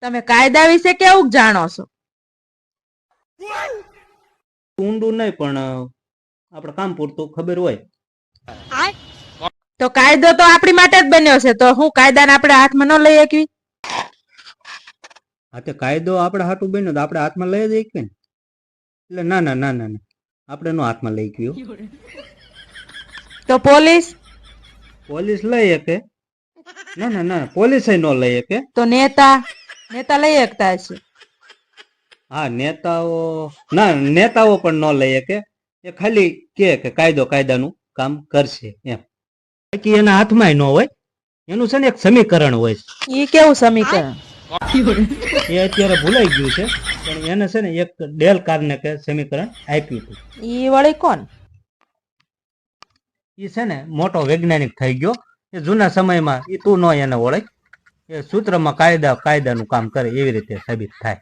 તમે કાયદા વિશે કેવું જાણો છો? ઊંડું નહીં પણ આપણે કામ પૂરતું ખબર હોય. તો કાયદો તો આપણી માટે જ બન્યો છે, તો હું કાયદાને આપણે હાથમાં ન લઈ શકવી? હા, તે કાયદો આપણે હાટું બન્યો તો આપણે હાથમાં લઈ જ શકીએ ને. એટલે ના ના ના ના ના આપણે નો હાથમાં લઈ ગયો. તો પોલીસ લઈ શકે. ના ના ના પોલીસ ન લઈ શકે. તો નેતા લઈ શકતા હશે. હા, નેતાઓ પણ ન લઈ શકે. એ ખાલી કે કાયદાનું કામ કરશે એમ. બાકી એના હાથમાં ન હોય. એનું છે ને એક સમીકરણ હોય. ઈ કેવું સમીકરણ? એ અત્યારે ભૂલાઈ ગયું છે, પણ એને છે ને એક ડેલ કાર્નેગે કે સમીકરણ આપ્યું હતું. ઈ વળી કોણ? એ છે ને મોટો વૈજ્ઞાનિક થઈ ગયો. એ જૂના સમયમાં એ તું ન એને ઓળખ. એ સૂત્રમાં કાયદાનું કામ કરે એવી રીતે સાબિત થાય.